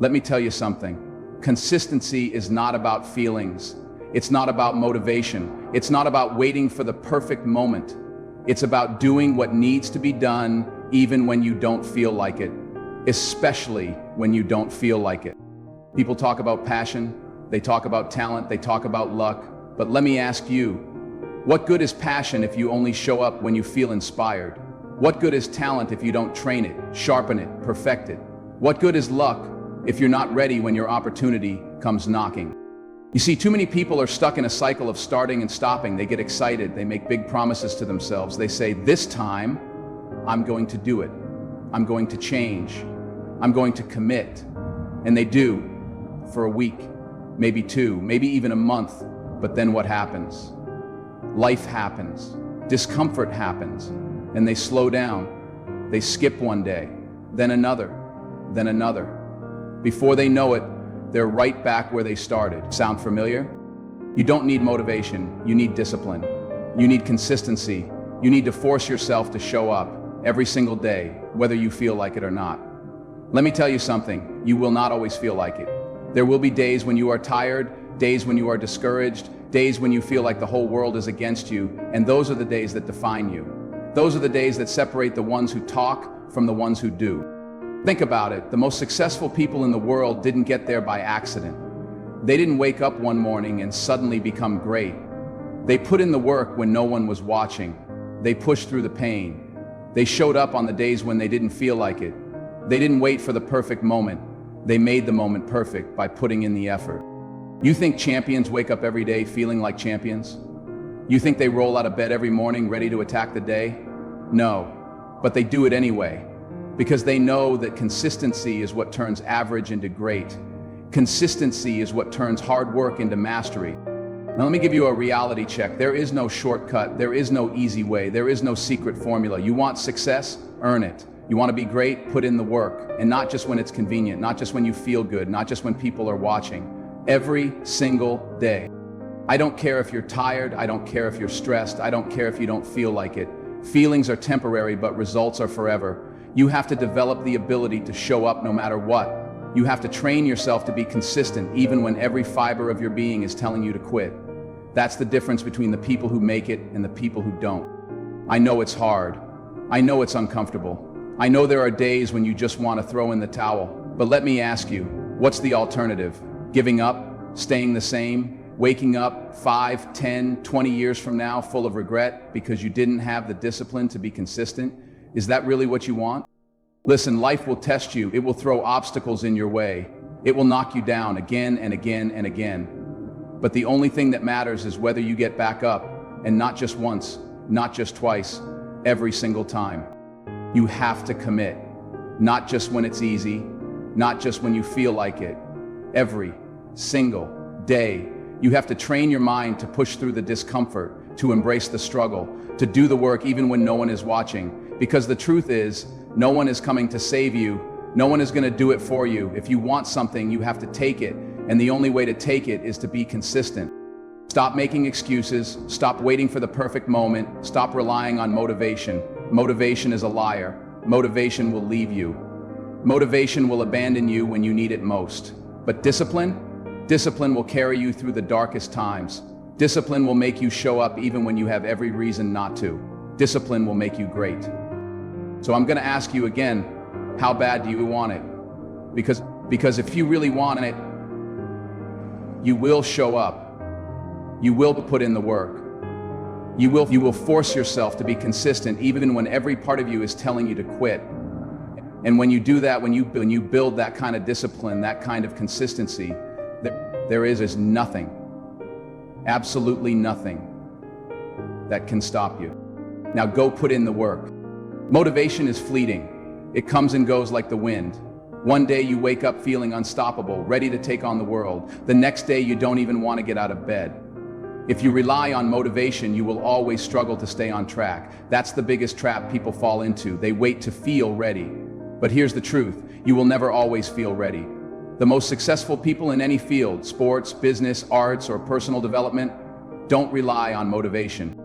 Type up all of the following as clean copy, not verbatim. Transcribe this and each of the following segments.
Let me tell you something. Consistency is not about feelings. It's not about motivation. It's not about waiting for the perfect moment. It's about doing what needs to be done even when you don't feel like it, especially when you don't feel like it. People talk about passion, they talk about talent, they talk about luck, but let me ask you, what good is passion if you only show up when you feel inspired? What good is talent if you don't train it, sharpen it, perfect it? What good is luck if you're not ready when your opportunity comes knocking? You see, too many people are stuck in a cycle of starting and stopping. They get excited, they make big promises to themselves. They say, this time, I'm going to do it. I'm going to change. I'm going to commit. And they do, for a week, maybe two, maybe even a month. But then what happens? Life happens, discomfort happens, and they slow down. They skip one day, then another, then another. Before they know it, they're right back where they started. Sound familiar? You don't need motivation, you need discipline. You need consistency. You need to force yourself to show up every single day, whether you feel like it or not. Let me tell you something, you will not always feel like it. There will be days when you are tired, days when you are discouraged, days when you feel like the whole world is against you, and those are the days that define you. Those are the days that separate the ones who talk from the ones who do. Think about it, the most successful people in the world didn't get there by accident. They didn't wake up one morning and suddenly become great. They put in the work when no one was watching. They pushed through the pain. They showed up on the days when they didn't feel like it. They didn't wait for the perfect moment. They made the moment perfect by putting in the effort. You think champions wake up every day feeling like champions? You think they roll out of bed every morning ready to attack the day? No, but they do it anyway. Because they know that consistency is what turns average into great. Consistency is what turns hard work into mastery. Now let me give you a reality check. There is no shortcut. There is no easy way. There is no secret formula. You want success? Earn it. You want to be great? Put in the work. And not just when it's convenient, not just when you feel good, not just when people are watching. Every single day. I don't care if you're tired. I don't care if you're stressed. I don't care if you don't feel like it. Feelings are temporary, but results are forever. You have to develop the ability to show up no matter what. You have to train yourself to be consistent even when every fiber of your being is telling you to quit. That's the difference between the people who make it and the people who don't. I know it's hard. I know it's uncomfortable. I know there are days when you just want to throw in the towel. But let me ask you, what's the alternative? Giving up? Staying the same? Waking up 5, 10, 20 years from now full of regret because you didn't have the discipline to be consistent? Is that really what you want? Listen, life will test you. It will throw obstacles in your way. It will knock you down again and again and again. But the only thing that matters is whether you get back up, and not just once, not just twice, every single time. You have to commit, not just when it's easy, not just when you feel like it. Every single day, you have to train your mind to push through the discomfort, to embrace the struggle, to do the work even when no one is watching. Because the truth is, no one is coming to save you. No one is going to do it for you. If you want something, you have to take it. And the only way to take it is to be consistent. Stop making excuses. Stop waiting for the perfect moment. Stop relying on motivation. Motivation is a liar. Motivation will leave you. Motivation will abandon you when you need it most. But discipline will carry you through the darkest times. Discipline will make you show up even when you have every reason not to. Discipline will make you great. So I'm going to ask you again, how bad do you want it? Because if you really want it, you will show up. You will put in the work. You will force yourself to be consistent even when every part of you is telling you to quit. And when you do that, when you build that kind of discipline, that kind of consistency, there is nothing, absolutely nothing that can stop you. Now go put in the work. Motivation is fleeting. It comes and goes like the wind. One day you wake up feeling unstoppable, ready to take on the world. The next day you don't even want to get out of bed. If you rely on motivation, you will always struggle to stay on track. That's the biggest trap people fall into. They wait to feel ready. But here's the truth, you will never always feel ready. The most successful people in any field, sports, business, arts, or personal development, don't rely on motivation.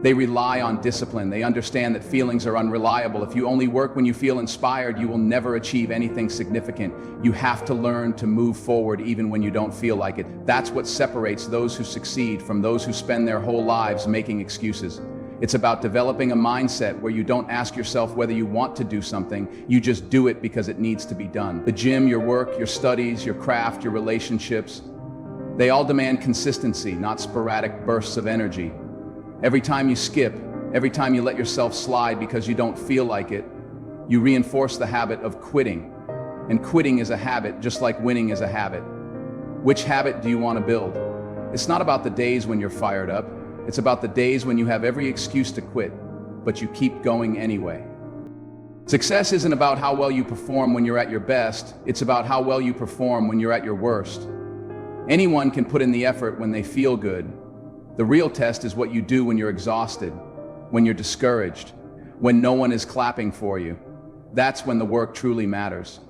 They rely on discipline. They understand that feelings are unreliable. If you only work when you feel inspired, you will never achieve anything significant. You have to learn to move forward even when you don't feel like it. That's what separates those who succeed from those who spend their whole lives making excuses. It's about developing a mindset where you don't ask yourself whether you want to do something, you just do it because it needs to be done. The gym, your work, your studies, your craft, your relationships, they all demand consistency, not sporadic bursts of energy. Every time you skip, every time you let yourself slide because you don't feel like it, you reinforce the habit of quitting. And quitting is a habit, just like winning is a habit. Which habit do you want to build? It's not about the days when you're fired up. It's about the days when you have every excuse to quit, but you keep going anyway. Success isn't about how well you perform when you're at your best. It's about how well you perform when you're at your worst. Anyone can put in the effort when they feel good. The real test is what you do when you're exhausted, when you're discouraged, when no one is clapping for you. That's when the work truly matters.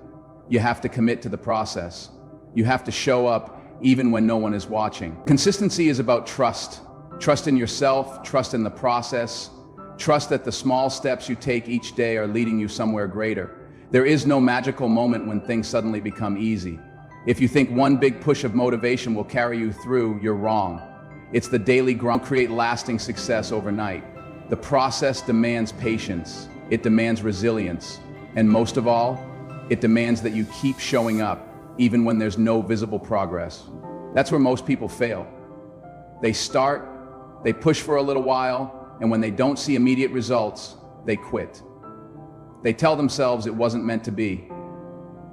You have to commit to the process. You have to show up even when no one is watching. Consistency is about trust. Trust in yourself, trust in the process, trust that the small steps you take each day are leading you somewhere greater. There is no magical moment when things suddenly become easy. If you think one big push of motivation will carry you through, you're wrong. It's the daily grind create lasting success overnight. The process demands patience, it demands resilience, and most of all, it demands that you keep showing up even when there's no visible progress. That's where most people fail. They start, they push for a little while, and when they don't see immediate results, they quit. They tell themselves it wasn't meant to be.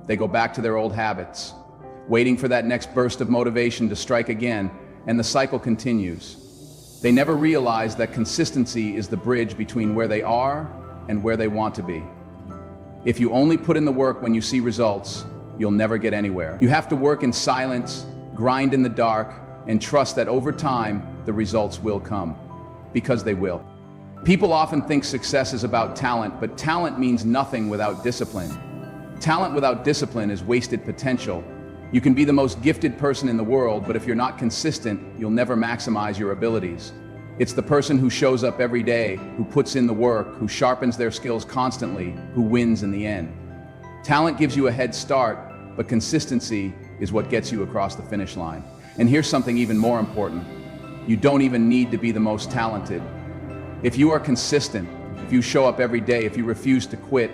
They go back to their old habits, waiting for that next burst of motivation to strike again, and the cycle continues. They never realize that consistency is the bridge between where they are and where they want to be. If you only put in the work when you see results, you'll never get anywhere. You have to work in silence, grind in the dark, and trust that over time, the results will come. Because they will. People often think success is about talent, but talent means nothing without discipline. Talent without discipline is wasted potential. You can be the most gifted person in the world, but if you're not consistent, you'll never maximize your abilities. It's the person who shows up every day, who puts in the work, who sharpens their skills constantly, who wins in the end. Talent gives you a head start, but consistency is what gets you across the finish line. And here's something even more important. You don't even need to be the most talented. If you are consistent, if you show up every day, if you refuse to quit,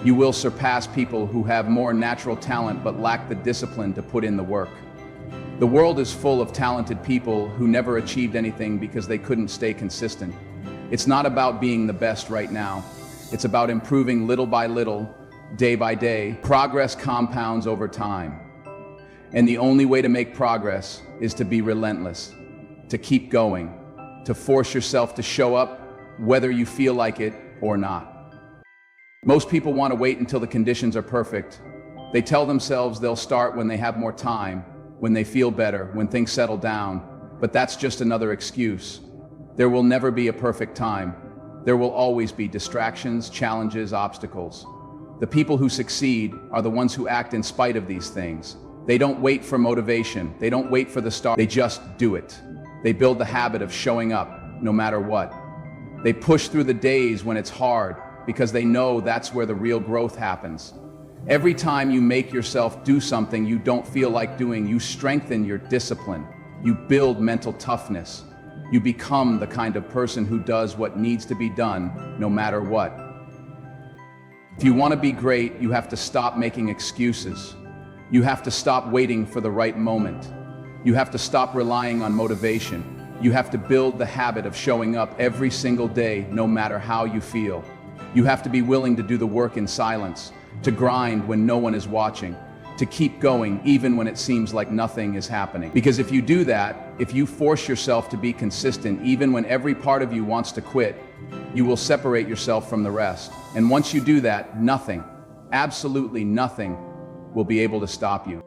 you will surpass people who have more natural talent but lack the discipline to put in the work. The world is full of talented people who never achieved anything because they couldn't stay consistent. It's not about being the best right now. It's about improving little by little, day by day. Progress compounds over time. And the only way to make progress is to be relentless, to keep going, to force yourself to show up whether you feel like it or not. Most people want to wait until the conditions are perfect. They tell themselves they'll start when they have more time, when they feel better, when things settle down. But that's just another excuse. There will never be a perfect time. There will always be distractions, challenges, obstacles. The people who succeed are the ones who act in spite of these things. They don't wait for motivation. They don't wait for the start. They just do it. They build the habit of showing up no matter what. They push through the days when it's hard, because they know that's where the real growth happens. Every time you make yourself do something you don't feel like doing, you strengthen your discipline. You build mental toughness. You become the kind of person who does what needs to be done, no matter what. If you want to be great, you have to stop making excuses. You have to stop waiting for the right moment. You have to stop relying on motivation. You have to build the habit of showing up every single day, no matter how you feel. You have to be willing to do the work in silence, to grind when no one is watching, to keep going even when it seems like nothing is happening. Because if you do that, if you force yourself to be consistent even when every part of you wants to quit, you will separate yourself from the rest. And once you do that, nothing, absolutely nothing, will be able to stop you.